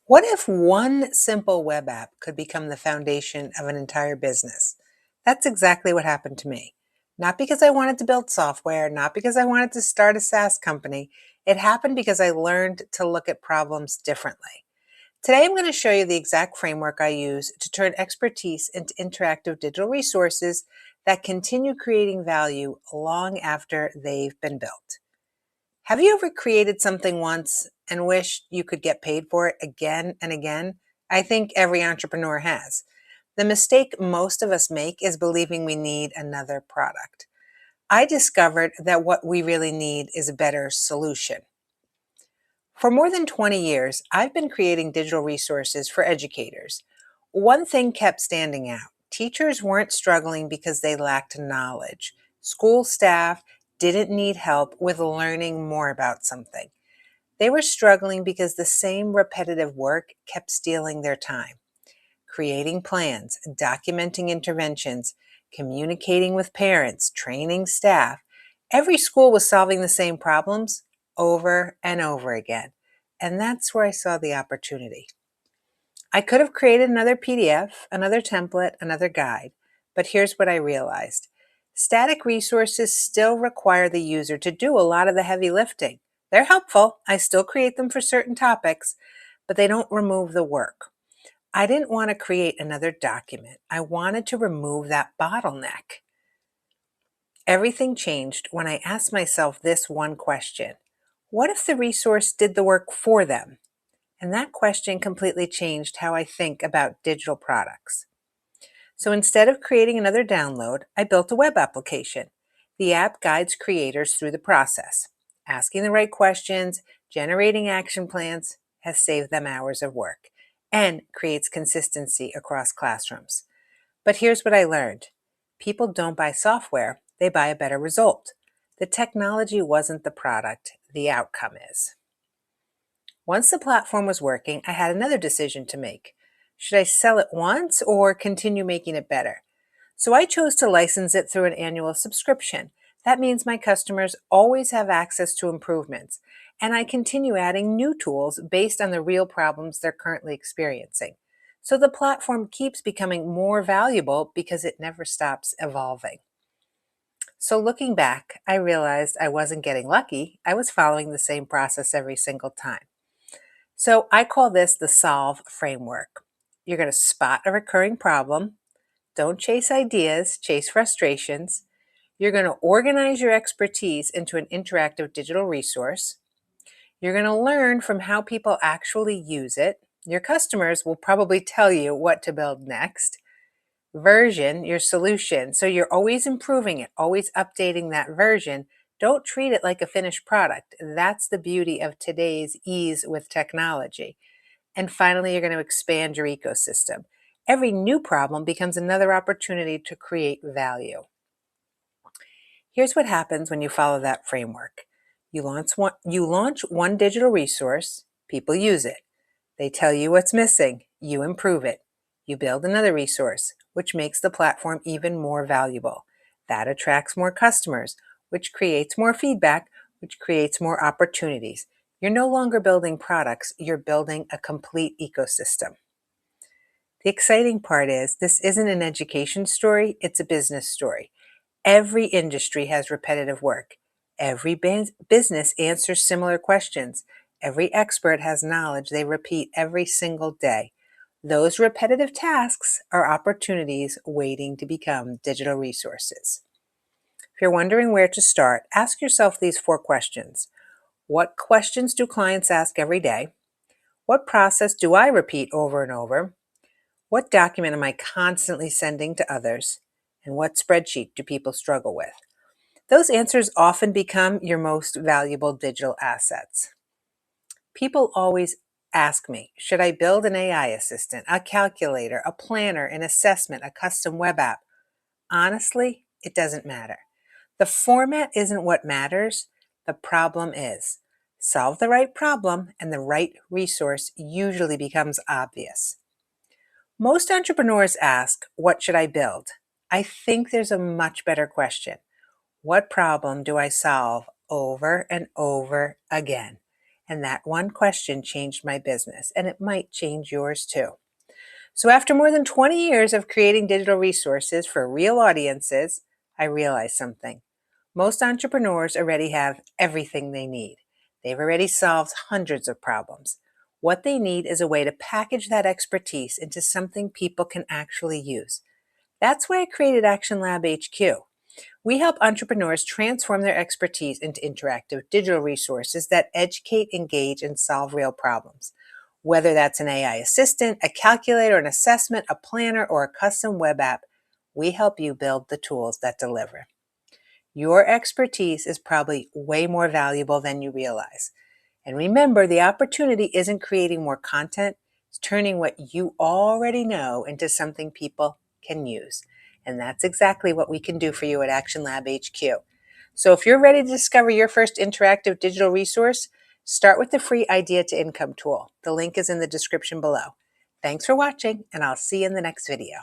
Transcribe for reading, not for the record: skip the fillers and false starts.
What if one simple web app could become the foundation of an entire business? That's exactly what happened to me. Not because I wanted to build software, not because I wanted to start a SaaS company. It happened because I learned to look at problems differently. Today, I'm going to show you the exact framework I use to turn expertise into interactive digital resources that continue creating value long after they've been built. Have you ever created something once and wished you could get paid for it again and again? I think every entrepreneur has. The mistake most of us make is believing we need another product. I discovered that what we really need is a better solution. For more than 20 years, I've been creating digital resources for educators. One thing kept standing out. Teachers weren't struggling because they lacked knowledge. School staff didn't need help with learning more about something. They were struggling because the same repetitive work kept stealing their time. Creating plans, documenting interventions, communicating with parents, training staff. Every school was solving the same problems over and over again. And that's where I saw the opportunity. I could have created another PDF, another template, another guide, but here's what I realized. Static resources still require the user to do a lot of the heavy lifting. They're helpful. I still create them for certain topics, but they don't remove the work. I didn't want to create another document. I wanted to remove that bottleneck. Everything changed when I asked myself this one question. What if the resource did the work for them? And that question completely changed how I think about digital products. So instead of creating another download, I built a web application. The app guides creators through the process. Asking the right questions, generating action plans has saved them hours of work and creates consistency across classrooms. But here's what I learned. People don't buy software, they buy a better result. The technology wasn't the product, the outcome is. Once the platform was working, I had another decision to make. Should I sell it once or continue making it better? So I chose to license it through an annual subscription. That means my customers always have access to improvements, and I continue adding new tools based on the real problems they're currently experiencing. So the platform keeps becoming more valuable because it never stops evolving. So looking back, I realized I wasn't getting lucky. I was following the same process every single time. So I call this the solve framework. You're going to spot a recurring problem. Don't chase ideas, chase frustrations. You're going to organize your expertise into an interactive digital resource. You're going to learn from how people actually use it. Your customers will probably tell you what to build next. Version your solution. So you're always improving it, always updating that version. Don't treat it like a finished product. That's the beauty of today's ease with technology. And finally, you're going to expand your ecosystem. Every new problem becomes another opportunity to create value. Here's what happens when you follow that framework. You launch one digital resource, people use it. They tell you what's missing, you improve it. You build another resource, which makes the platform even more valuable. That attracts more customers, which creates more feedback, which creates more opportunities. You're no longer building products, you're building a complete ecosystem. The exciting part is this isn't an education story, it's a business story. Every industry has repetitive work. Every business answers similar questions. Every expert has knowledge they repeat every single day. Those repetitive tasks are opportunities waiting to become digital resources. If you're wondering where to start, ask yourself these 4 questions. What questions do clients ask every day? What process do I repeat over and over? What document am I constantly sending to others? And what spreadsheet do people struggle with? Those answers often become your most valuable digital assets. People always ask me, should I build an AI assistant, a calculator, a planner, an assessment, a custom web app? Honestly, it doesn't matter. The format isn't what matters. The problem is. Solve the right problem and the right resource usually becomes obvious. Most entrepreneurs ask, what should I build? I think there's a much better question. What problem do I solve over and over again? And that one question changed my business, and it might change yours too. So, after more than 20 years of creating digital resources for real audiences, I realized something. Most entrepreneurs already have everything they need. They've already solved hundreds of problems. What they need is a way to package that expertise into something people can actually use. That's why I created Action Lab HQ. We help entrepreneurs transform their expertise into interactive digital resources that educate, engage, and solve real problems. Whether that's an AI assistant, a calculator, an assessment, a planner, or a custom web app, we help you build the tools that deliver. Your expertise is probably way more valuable than you realize. And remember, the opportunity isn't creating more content, it's turning what you already know into something people can use. And that's exactly what we can do for you at Action Lab HQ. So if you're ready to discover your first interactive digital resource, start with the free Idea to Income tool. The link is in the description below. Thanks for watching, and I'll see you in the next video.